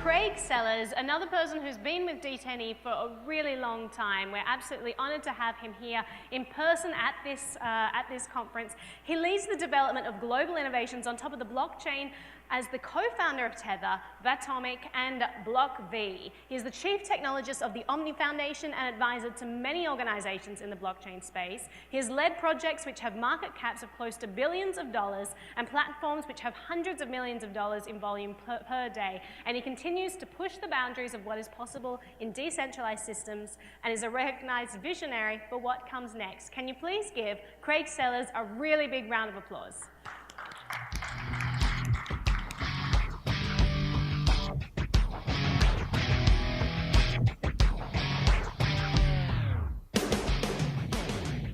Craig Sellars, another person who's been with D10E for a really long time. We're absolutely honored to have him here in person at this conference. He leads the development of global innovations on top of the blockchain as the co-founder of Tether, vAtomic, and block.one. He is the chief technologist of the Omni Foundation and advisor to many organizations in the blockchain space. He has led projects which have market caps of close to billions of dollars and platforms which have hundreds of millions of dollars in volume per day. And he continues to push the boundaries of what is possible in decentralized systems and is a recognized visionary for what comes next. Can you please give Craig Sellars a really big round of applause?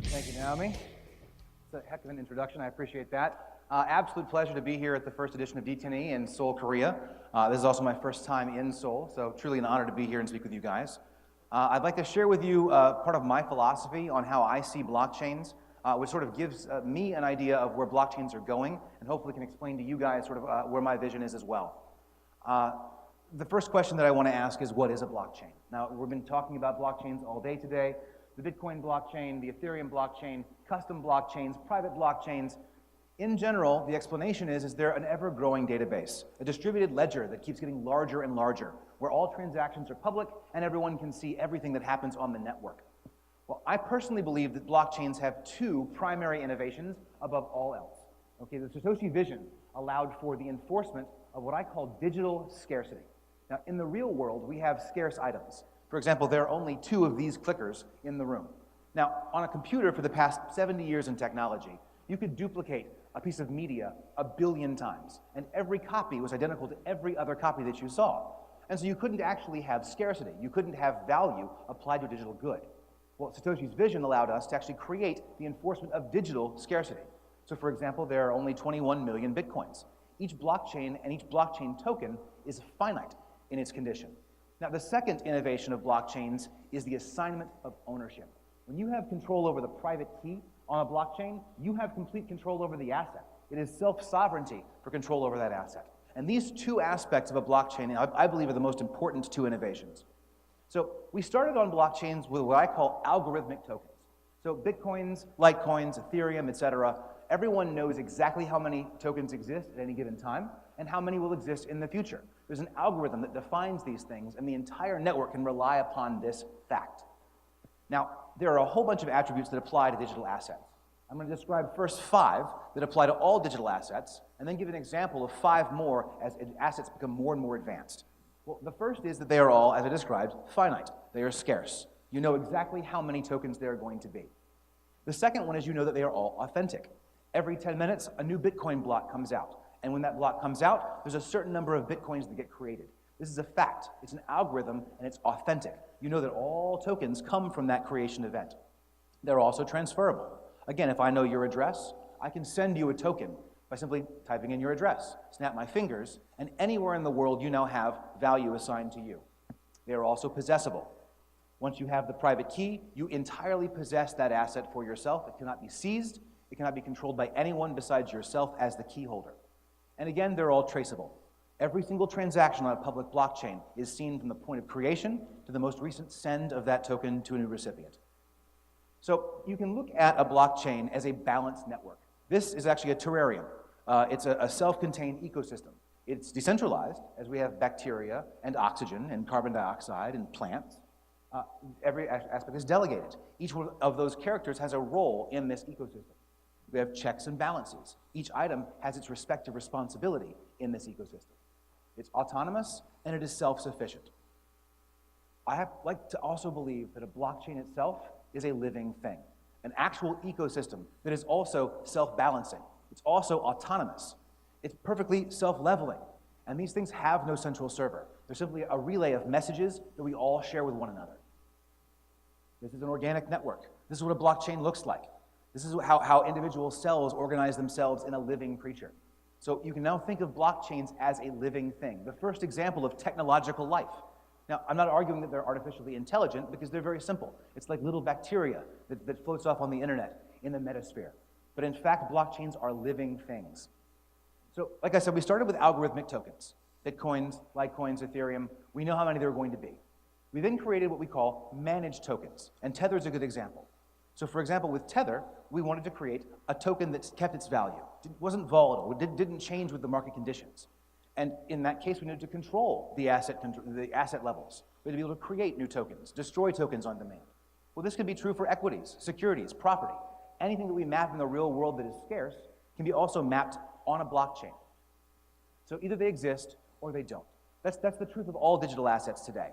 Thank you, Naomi. It's a heck of an introduction. I appreciate that. Absolute pleasure to be here at the first edition of D10E in Seoul, Korea. This is also my first time in Seoul, so truly an honor to be here and speak with you guys. I'd like to share with you part of my philosophy on how I see blockchains, which sort of gives me an idea of where blockchains are going, and hopefully can explain to you guys sort of where my vision is as well. The first question that I want to ask is, what is a blockchain? Now, we've been talking about blockchains all day today. The Bitcoin blockchain, the Ethereum blockchain, custom blockchains, private blockchains. In general, the explanation is there an ever-growing database, a distributed ledger that keeps getting larger and larger, where all transactions are public and everyone can see everything that happens on the network. Well, I personally believe that blockchains have two primary innovations above all else. Okay, the Satoshi vision allowed for the enforcement of what I call digital scarcity. Now, in the real world, we have scarce items. For example, there are only 2 of these clickers in the room. Now, on a computer for the past 70 years in technology, you could duplicate a piece of media 1 billion times, and every copy was identical to every other copy that you saw. And so you couldn't actually have scarcity. You couldn't have value applied to a digital good. Well, Satoshi's vision allowed us to actually create the enforcement of digital scarcity. So for example, there are only 21 million Bitcoins. Each blockchain and each blockchain token is finite in its condition. Now, the second innovation of blockchains is the assignment of ownership. When you have control over the private key on a blockchain, you have complete control over the asset. It is self-sovereignty for control over that asset. And these 2 aspects of a blockchain, I believe, are the most important 2 innovations. So we started on blockchains with what I call algorithmic tokens. So Bitcoins, Litecoins, Ethereum, etc., everyone knows exactly how many tokens exist at any given time and how many will exist in the future. There's an algorithm that defines these things, and the entire network can rely upon this fact. Now, there are a whole bunch of attributes that apply to digital assets. I'm going to describe first 5 that apply to all digital assets, and then give an example of 5 more as assets become more and more advanced. Well, the first is that they are all, as I described, finite. They are scarce. You know exactly how many tokens there are going to be. The second one is you know that they are all authentic. Every 10 minutes, a new Bitcoin block comes out. And when that block comes out, there's a certain number of Bitcoins that get created. This is a fact. It's an algorithm, and it's authentic. You know that all tokens come from that creation event. They're also transferable. Again, if I know your address, I can send you a token by simply typing in your address, snap my fingers, and anywhere in the world you now have value assigned to you. They are also possessible. Once you have the private key, you entirely possess that asset for yourself. It cannot be seized. It cannot be controlled by anyone besides yourself as the key holder. And again, they're all traceable. Every single transaction on a public blockchain is seen from the point of creation to the most recent send of that token to a new recipient. So you can look at a blockchain as a balanced network. This is actually a terrarium. It's a self-contained ecosystem. It's decentralized, as we have bacteria and oxygen and carbon dioxide and plants. Every aspect is delegated. Each one of those characters has a role in this ecosystem. We have checks and balances. Each item has its respective responsibility in this ecosystem. It's autonomous, and it is self-sufficient. I like to also believe that a blockchain itself is a living thing, an actual ecosystem that is also self-balancing. It's also autonomous. It's perfectly self-leveling, and these things have no central server. They're simply a relay of messages that we all share with one another. This is an organic network. This is what a blockchain looks like. This is how individual cells organize themselves in a living creature. So you can now think of blockchains as a living thing, the first example of technological life. Now, I'm not arguing that they're artificially intelligent because they're very simple. It's like little bacteria that floats off on the internet in the metasphere. But in fact, blockchains are living things. So, like I said, we started with algorithmic tokens. Bitcoins, Litecoins, Ethereum. We know how many there are going to be. We then created what we call managed tokens, and Tether is a good example. So for example, with Tether, we wanted to create a token that kept its value. It wasn't volatile, it didn't change with the market conditions. And in that case, we needed to control the asset levels. We had to be able to create new tokens, destroy tokens on demand. Well, this could be true for equities, securities, property. Anything that we map in the real world that is scarce can be also mapped on a blockchain. So either they exist or they don't. That's the truth of all digital assets today.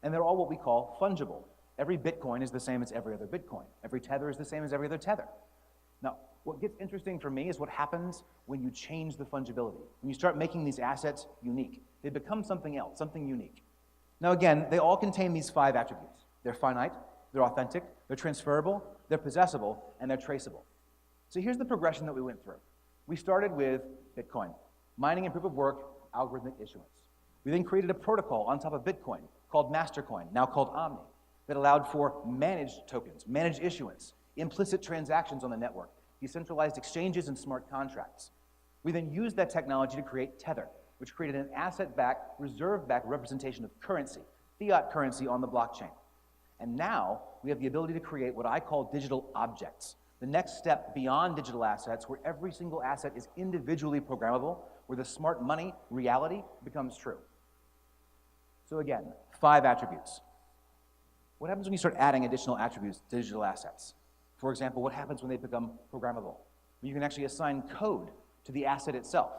And they're all what we call fungible. Every Bitcoin is the same as every other Bitcoin. Every Tether is the same as every other Tether. Now, what gets interesting for me is what happens when you change the fungibility. When you start making these assets unique. They become something else, something unique. Now again, they all contain these 5 attributes. They're finite, they're authentic, they're transferable, they're possessible, and they're traceable. So here's the progression that we went through. We started with Bitcoin, mining and proof of work, algorithmic issuance. We then created a protocol on top of Bitcoin called Mastercoin, now called Omni, that allowed for managed tokens, managed issuance, implicit transactions on the network, decentralized exchanges and smart contracts. We then used that technology to create Tether, which created an asset-backed, reserve-backed representation of currency, fiat currency on the blockchain. And now we have the ability to create what I call digital objects, the next step beyond digital assets, where every single asset is individually programmable, where the smart money reality becomes true. So again, 5 attributes. What happens when you start adding additional attributes to digital assets? For example, what happens when they become programmable? You can actually assign code to the asset itself.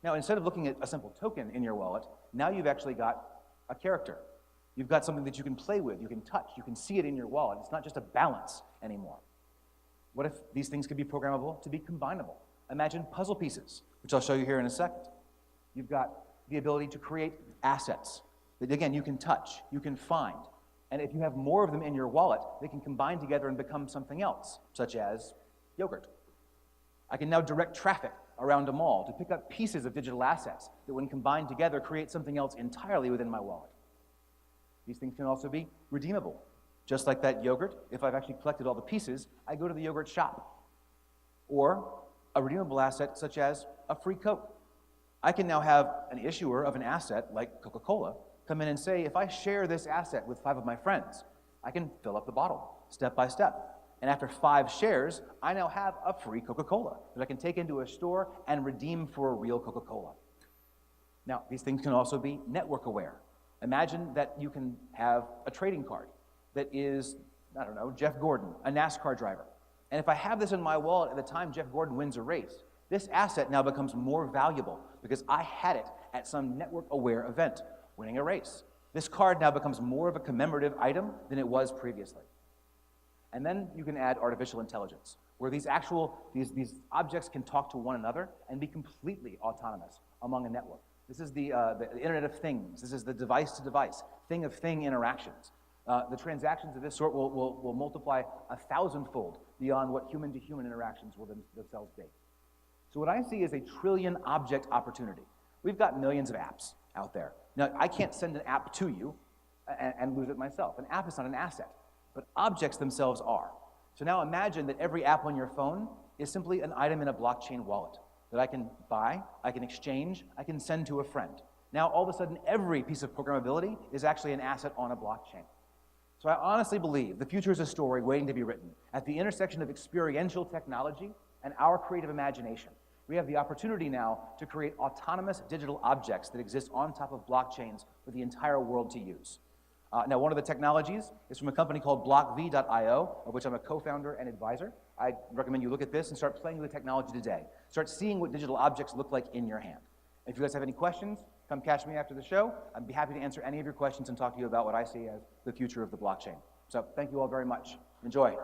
Now, instead of looking at a simple token in your wallet, now you've actually got a character. You've got something that you can play with, you can touch, you can see it in your wallet. It's not just a balance anymore. What if these things could be programmable to be combinable? Imagine puzzle pieces, which I'll show you here in a second. You've got the ability to create assets that, again, you can touch, you can find. And if you have more of them in your wallet, they can combine together and become something else, such as yogurt. I can now direct traffic around a mall to pick up pieces of digital assets that, when combined together, create something else entirely within my wallet. These things can also be redeemable. Just like that yogurt, if I've actually collected all the pieces, I go to the yogurt shop. Or a redeemable asset such as a free Coke. I can now have an issuer of an asset like Coca-Cola come in and say, if I share this asset with 5 of my friends, I can fill up the bottle step by step. And after 5 shares, I now have a free Coca-Cola that I can take into a store and redeem for a real Coca-Cola. Now, these things can also be network aware. Imagine that you can have a trading card that is, I don't know, Jeff Gordon, a NASCAR driver. And if I have this in my wallet at the time Jeff Gordon wins a race, this asset now becomes more valuable because I had it at some network-aware event, winning a race. This card now becomes more of a commemorative item than it was previously. And then you can add artificial intelligence, where these objects can talk to one another and be completely autonomous among a network. This is the Internet of Things. This is the device-to-device, thing-of-thing interactions. The transactions of this sort will multiply 1,000-fold beyond what human-to-human interactions will themselves be. So what I see is a trillion object opportunity. We've got millions of apps out there. Now, I can't send an app to you and lose it myself. An app is not an asset, but objects themselves are. So now imagine that every app on your phone is simply an item in a blockchain wallet that I can buy, I can exchange, I can send to a friend. Now, all of a sudden, every piece of programmability is actually an asset on a blockchain. So I honestly believe the future is a story waiting to be written. At the intersection of experiential technology and our creative imagination, we have the opportunity now to create autonomous digital objects that exist on top of blockchains for the entire world to use. Now, one of the technologies is from a company called block.io, of which I'm a co-founder and advisor. I recommend you look at this and start playing with the technology today. Start seeing what digital objects look like in your hand. If you guys have any questions, come catch me after the show. I'd be happy to answer any of your questions and talk to you about what I see as the future of the blockchain. So thank you all very much. Enjoy.